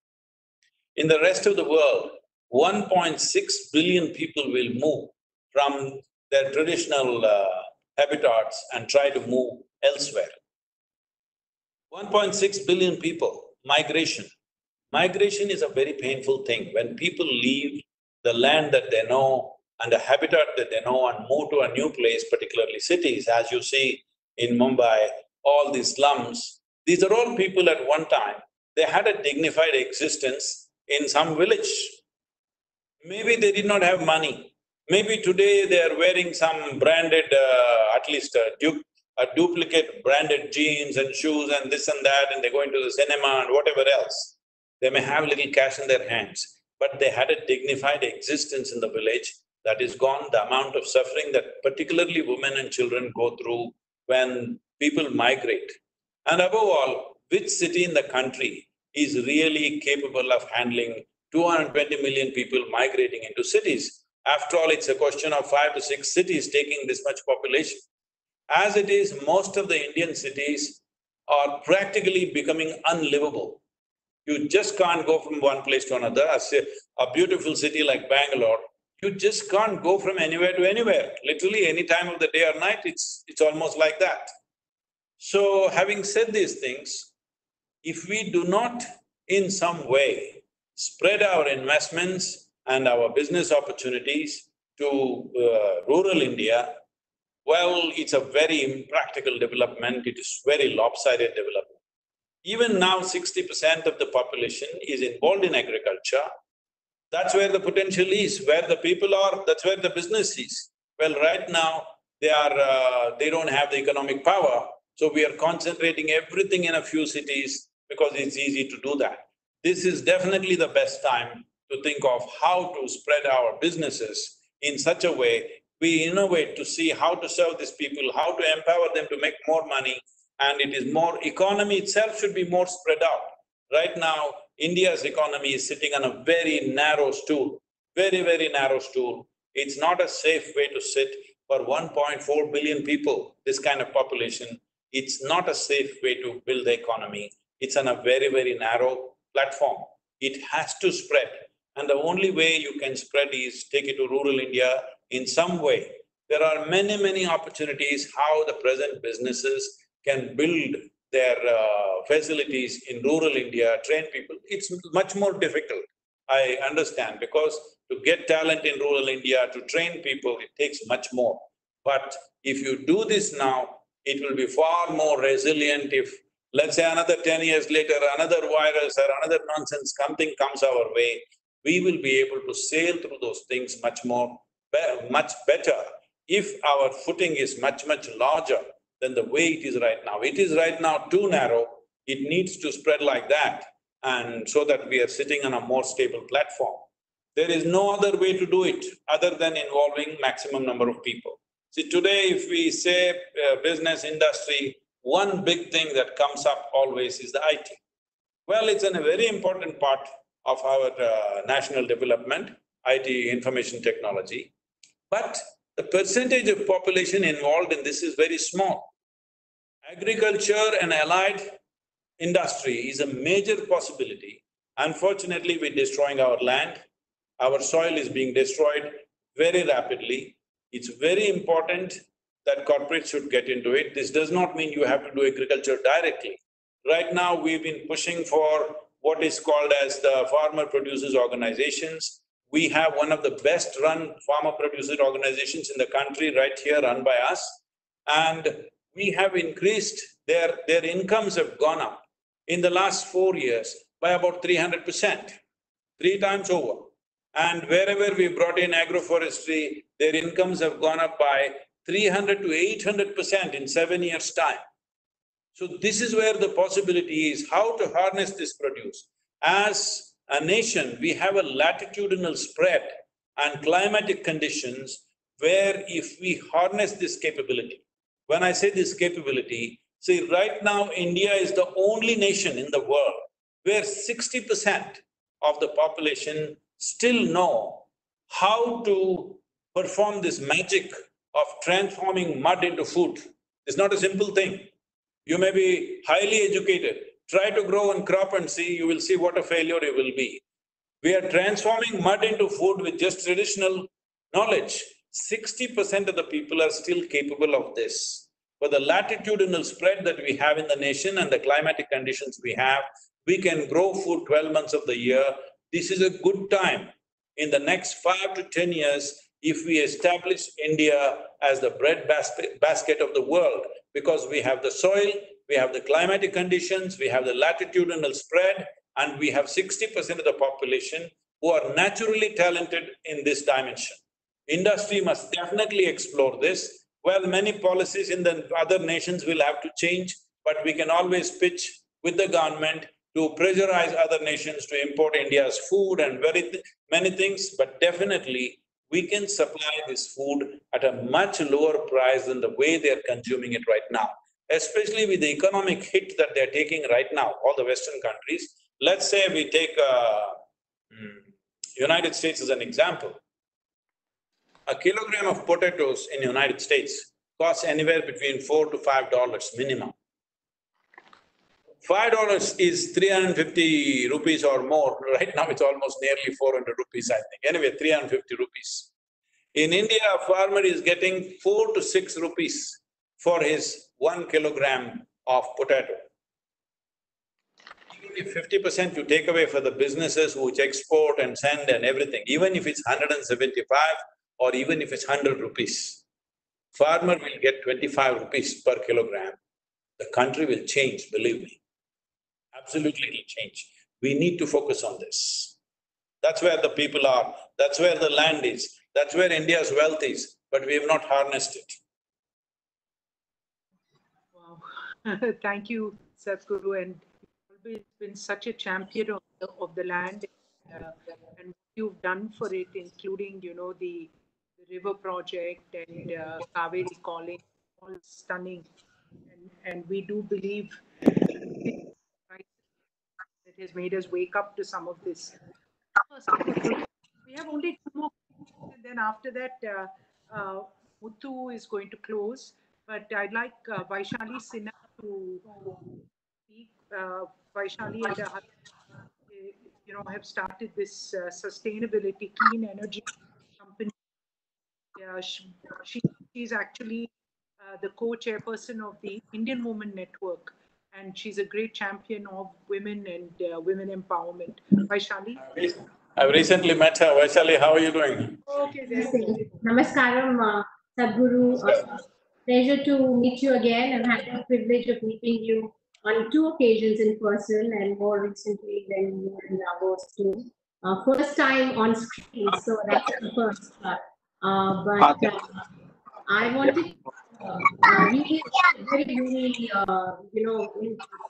In the rest of the world, 1.6 billion people will move from their traditional habitats and try to move elsewhere. 1.6 billion people, migration. Migration is a very painful thing. When people leave the land that they know and the habitat that they know and move to a new place, particularly cities, as you see in Mumbai, all these slums, these are all people at one time, they had a dignified existence in some village. Maybe they did not have money. Maybe today they are wearing some branded, at least a duplicate branded jeans and shoes and this and that, and they're going to the cinema and whatever else. They may have little cash in their hands, but they had a dignified existence in the village. That is gone. The amount of suffering that particularly women and children go through when people migrate. And above all, which city in the country is really capable of handling 220 million people migrating into cities? After all, it's a question of 5 to 6 cities taking this much population. As it is, most of the Indian cities are practically becoming unlivable. You just can't go from one place to another. A beautiful city like Bangalore, you just can't go from anywhere to anywhere. Literally, any time of the day or night, it's almost like that. So, having said these things, if we do not in some way spread our investments and our business opportunities to rural India, well, it's a very impractical development, it is very lopsided development. Even now, 60% of the population is involved in agriculture. That's where the potential is, where the people are, that's where the business is. Well, right now, they don't have the economic power, so we are concentrating everything in a few cities because it's easy to do that. This is definitely the best time to think of how to spread our businesses in such a way we innovate to see how to serve these people, how to empower them to make more money, and it is more… economy itself should be more spread out. Right now, India's economy is sitting on a very narrow stool, very, very narrow stool. It's not a safe way to sit for 1.4 billion people, this kind of population. It's not a safe way to build the economy. It's on a very, very narrow platform. It has to spread, and the only way you can spread is take it to rural India in some way. There are many, many opportunities how the present businesses can build their facilities in rural India, train people. It's much more difficult, I understand, because to get talent in rural India, to train people, it takes much more. But if you do this now, it will be far more resilient if, let's say another 10 years later, another virus or another nonsense, something comes our way, we will be able to sail through those things much better if our footing is much, much larger than the way it is right now. It is right now too narrow, it needs to spread like that, and so that we are sitting on a more stable platform. There is no other way to do it other than involving maximum number of people. See, today if we say business, industry, one big thing that comes up always is the IT. Well, it's a very important part of our national development, IT, information technology, but the percentage of population involved in this is very small. Agriculture and allied industry is a major possibility. Unfortunately, we're destroying our land, our soil is being destroyed very rapidly. It's very important that corporates should get into it. This does not mean you have to do agriculture directly. Right now, we've been pushing for what is called as the farmer producers organizations. We have one of the best run farmer producer organizations in the country right here, run by us. And we have increased, their incomes have gone up in the last 4 years by about 300%, 3 times over. And wherever we brought in agroforestry, their incomes have gone up by 300 to 800% in 7 years' time. So this is where the possibility is, how to harness this produce. As a nation, we have a latitudinal spread and climatic conditions where if we harness this capability, when I say this capability, see, right now India is the only nation in the world where 60% of the population still know how to perform this magic of transforming mud into food. It's not a simple thing. You may be highly educated, try to grow one crop and see, you will see what a failure you will be. We are transforming mud into food with just traditional knowledge. 60% of the people are still capable of this. For the latitudinal spread that we have in the nation and the climatic conditions we have, we can grow food 12 months of the year. This is a good time. In the next 5 to 10 years, if we establish India as the bread basket of the world, because we have the soil, we have the climatic conditions, we have the latitudinal spread, and we have 60% of the population who are naturally talented in this dimension. Industry must definitely explore this. Well, many policies in the other nations will have to change, but we can always pitch with the government to pressurize other nations to import India's food and many things, but definitely we can supply this food at a much lower price than the way they're consuming it right now. Especially with the economic hit that they're taking right now, all the Western countries. Let's say we take United States as an example. A kilogram of potatoes in United States costs anywhere between $4 to $5 minimum. $5 is 350 rupees or more. Right now it's almost nearly 400 rupees, I think. Anyway, 350 rupees. In India, a farmer is getting 4 to 6 rupees for his 1 kilogram of potato. He can if 50% you take away for the businesses which export and send and everything, even if it's 175 or even if it's 100 rupees, farmer will get 25 rupees per kilogram. The country will change, believe me. Absolutely it'll change. We need to focus on this. That's where the people are, that's where the land is, that's where India's wealth is, but we have not harnessed it. Wow. Thank you, Sadhguru, and you've always been such a champion of the land and what you've done for it, including, the river project and Kaveri calling, all stunning. And we do believe that has made us wake up to some of this. We have only two more, and then after that, Muthu is going to close. But I'd like Vaishali Sinha to speak. Vaishali and her husband, have started this sustainability clean energy company. She's actually the co-chairperson of the Indian Women Network, and she's a great champion of women and women empowerment. Vaishali? I've recently met her. Vaishali, how are you doing? Okay, then. Namaskaram, Sadhguru. Pleasure to meet you again. I've had the privilege of meeting you on 2 occasions in person and more recently when you were in Davos too. First time on screen, so that's the first. But I wanted really very, very,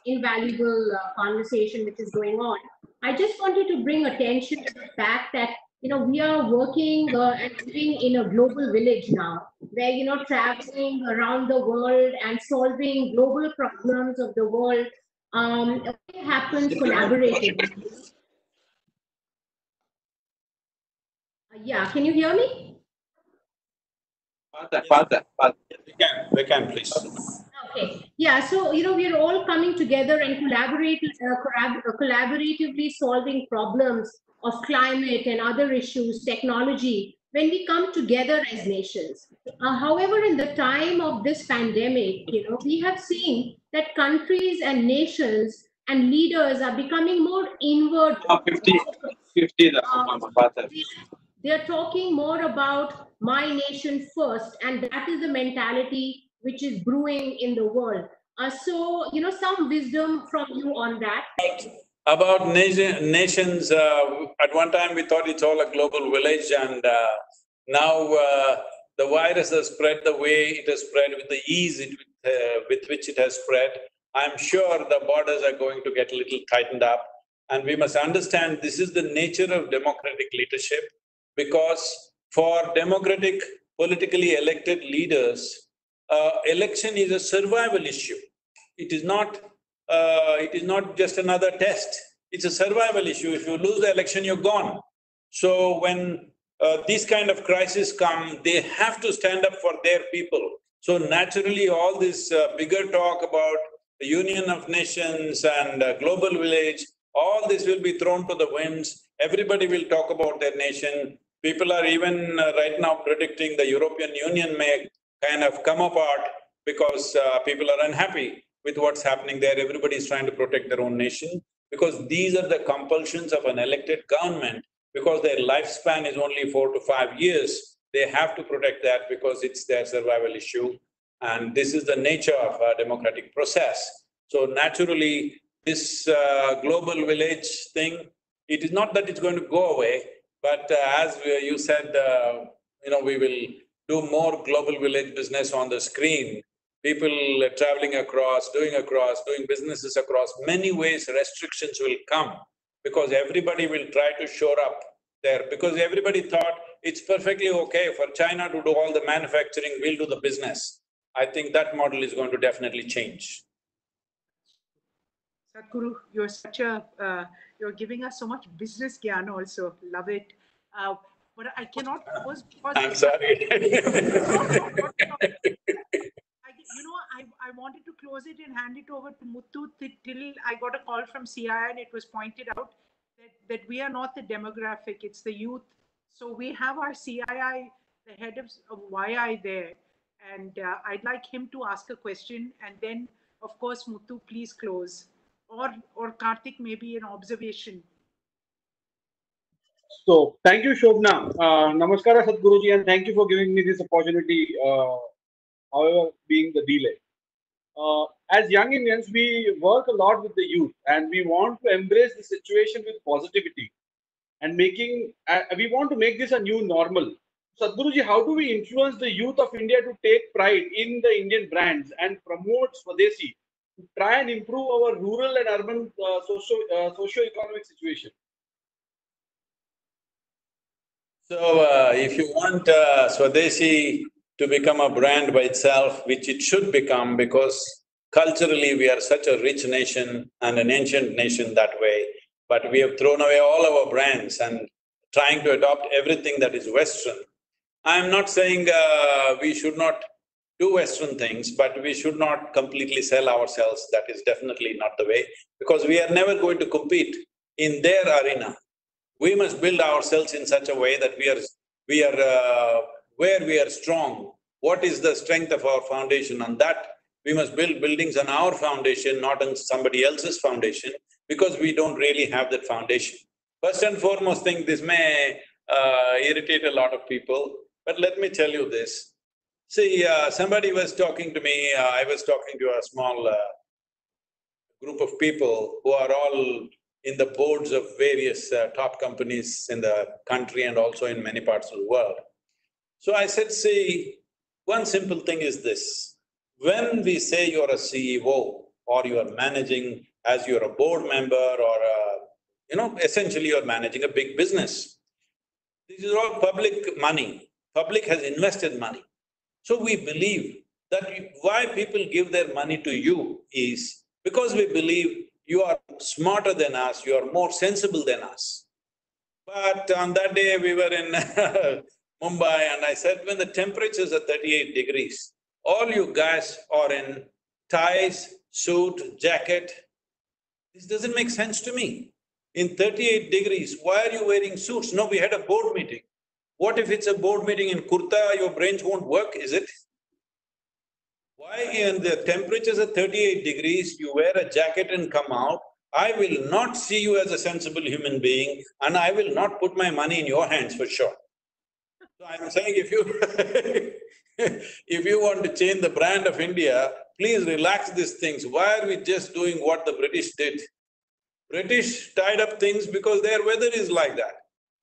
invaluable conversation which is going on. I just wanted to bring attention to the fact that we are working and living in a global village now, where traveling around the world and solving global problems of the world it happens collaboratively. Yeah, can you hear me? We can, please. Okay. Yeah. So we're all coming together and collaboratively solving problems of climate and other issues, technology, when we come together as nations. However, in the time of this pandemic, we have seen that countries and nations and leaders are becoming more inward. 50. They're talking more about my nation first, and that is the mentality which is brewing in the world. So, some wisdom from you on that. About nations, at one time we thought it's all a global village, and now the virus has spread the way it has spread, with the ease with which it has spread. I'm sure the borders are going to get a little tightened up, and we must understand this is the nature of democratic leadership, because for democratic, politically elected leaders, election is a survival issue. It is not just another test, it's a survival issue. If you lose the election, you're gone. So when these kind of crises come, they have to stand up for their people. So naturally, all this bigger talk about the Union of Nations and global village, all this will be thrown to the winds. Everybody will talk about their nation. People are even right now predicting the European Union may kind of come apart because people are unhappy with what's happening there. Everybody is trying to protect their own nation, because these are the compulsions of an elected government, because their lifespan is only 4 to 5 years. They have to protect that because it's their survival issue, and this is the nature of a democratic process. So naturally, this global village thing, it is not that it's going to go away, but as you said, we will do more global village business on the screen. People traveling across, doing businesses across, many ways restrictions will come, because everybody will try to shore up there, because everybody thought it's perfectly okay for China to do all the manufacturing, we'll do the business. I think that model is going to definitely change. Sadhguru, you're giving us so much business gyan also, love it. But I cannot close because… I'm sorry. I wanted to close it and hand it over to Muthu till I got a call from CII and it was pointed out that we are not the demographic, it's the youth. So we have our CII, the head of YI there, and I'd like him to ask a question, and then, of course, Muthu, please close. or Karthik, maybe an observation. So, thank you, Shobna. Namaskara, Sadhguruji, and thank you for giving me this opportunity, however, being the delay. As young Indians, we work a lot with the youth, and we want to embrace the situation with positivity and we want to make this a new normal. Sadhguruji, how do we influence the youth of India to take pride in the Indian brands and promote Swadeshi to try and improve our rural and urban socio-economic situation? So, if you want Swadeshi to become a brand by itself, which it should become, because culturally we are such a rich nation and an ancient nation that way, but we have thrown away all our brands and trying to adopt everything that is Western. I'm not saying we should not do Western things, but we should not completely sell ourselves. That is definitely not the way, because we are never going to compete in their arena. We must build ourselves in such a way that we are where we are strong. What is the strength of our foundation? On that, we must build buildings on our foundation, not on somebody else's foundation, because we don't really have that foundation. First and foremost thing, this may irritate a lot of people, but let me tell you this. See, somebody was talking to me, I was talking to a small group of people who are all in the boards of various top companies in the country and also in many parts of the world. So I said, see, one simple thing is this. When we say you're a CEO or you're managing as you're a board member or essentially you're managing a big business, this is all public money. Public has invested money. So we believe that why people give their money to you is because we believe you are smarter than us, you are more sensible than us. But on that day we were in Mumbai and I said, when the temperatures are 38 degrees, all you guys are in ties, suit, jacket, this doesn't make sense to me. In 38 degrees, why are you wearing suits? No, we had a board meeting. What if it's a board meeting in kurta, your brains won't work, is it? Why in the temperatures are 38 degrees, you wear a jacket and come out? I will not see you as a sensible human being and I will not put my money in your hands for sure. So I'm saying if you if you want to change the brand of India, please relax these things. Why are we just doing what the British did? British tied up things because their weather is like that.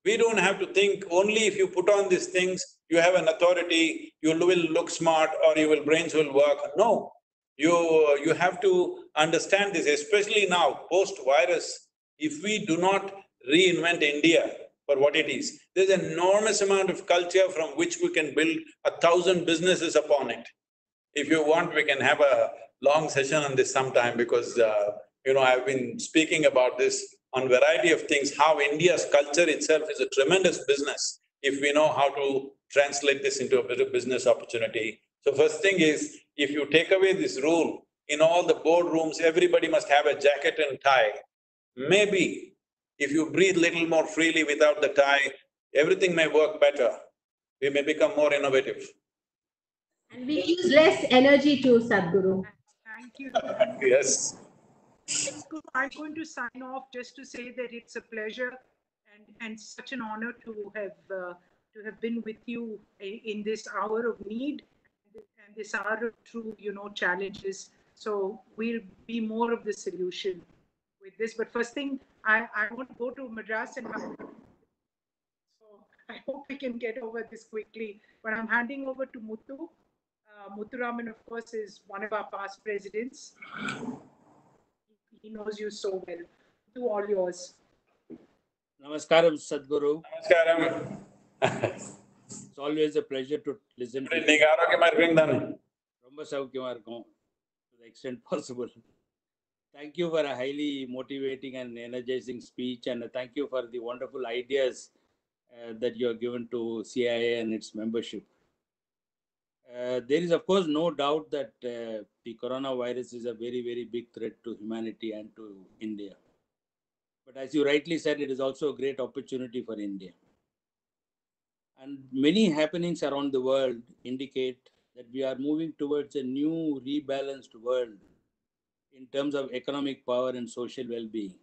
We don't have to think only if you put on these things, you have an authority, you will look smart or your brains will work. No, you have to understand this, especially now, post-virus. If we do not reinvent India for what it is, there's an enormous amount of culture from which we can build 1,000 businesses upon it. If you want, we can have a long session on this sometime because I've been speaking about this on variety of things, how India's culture itself is a tremendous business if we know how to translate this into a better business opportunity. So first thing is, if you take away this rule, in all the boardrooms, everybody must have a jacket and tie. Maybe if you breathe little more freely without the tie, everything may work better. We may become more innovative. And we use less energy too, Sadhguru. Thank you. Yes. Yes, Guru, I'm going to sign off just to say that it's a pleasure and such an honor to have been with you in this hour of need and this hour of true, challenges. So we'll be more of the solution with this. But first thing, I want to go to Madras and so I hope I can get over this quickly. But I'm handing over to Muthu. Muthuraman, of course, is one of our past presidents. He knows you so well. To all yours. Namaskaram, Sadhguru. Namaskaram. It's always a pleasure to listen to you. Romba saukyama irukom to the extent possible. Thank you for a highly motivating and energizing speech, and thank you for the wonderful ideas that you have given to CII and its membership. There is, of course, no doubt that the coronavirus is a very, very big threat to humanity and to India. But as you rightly said, it is also a great opportunity for India. And many happenings around the world indicate that we are moving towards a new rebalanced world in terms of economic power and social well-being.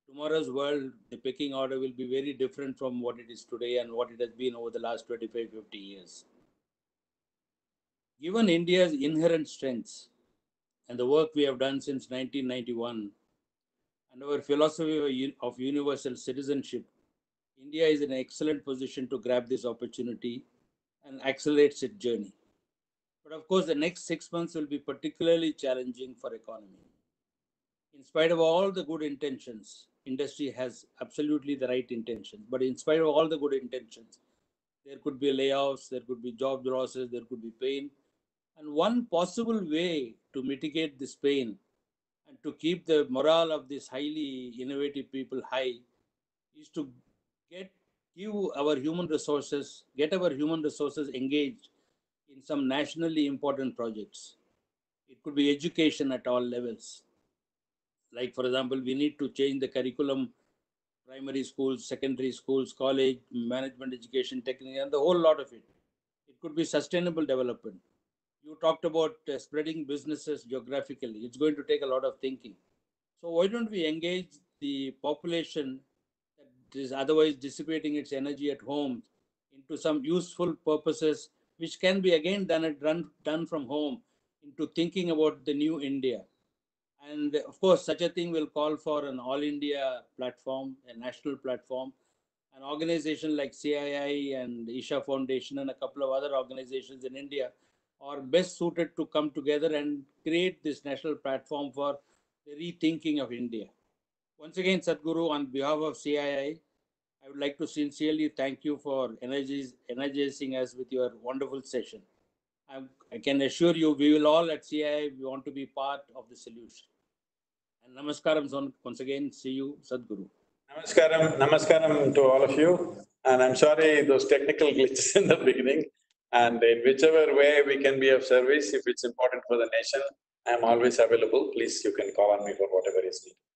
Tomorrow's world, the pecking order will be very different from what it is today and what it has been over the last 25, 50 years. Given India's inherent strengths and the work we have done since 1991 and our philosophy of universal citizenship, India is in an excellent position to grab this opportunity and accelerates its journey. But of course, the next 6 months will be particularly challenging for economy. In spite of all the good intentions, industry has absolutely the right intentions, but in spite of all the good intentions, there could be layoffs, there could be job losses, there could be pain. And one possible way to mitigate this pain and to keep the morale of these highly innovative people high is to get our human resources engaged in some nationally important projects. It could be education at all levels. Like, for example, we need to change the curriculum, primary schools, secondary schools, college, management education, technical, and the whole lot of it. It could be sustainable development. You talked about spreading businesses geographically. It's going to take a lot of thinking. So why don't we engage the population that is otherwise dissipating its energy at home into some useful purposes, which can be again done from home, into thinking about the new India. And of course, such a thing will call for an all India platform, a national platform. An organization like CII and Isha Foundation and a couple of other organizations in India are best suited to come together and create this national platform for the rethinking of India. Once again, Sadhguru, on behalf of CII, I would like to sincerely thank you for energizing us with your wonderful session. I can assure you, we will all at CII, we want to be part of the solution. And namaskaram once again. See you, Sadhguru. Namaskaram to all of you. And I'm sorry those technical glitches in the beginning. And in whichever way we can be of service, if it's important for the nation, I'm always available. Please, you can call on me for whatever is needed.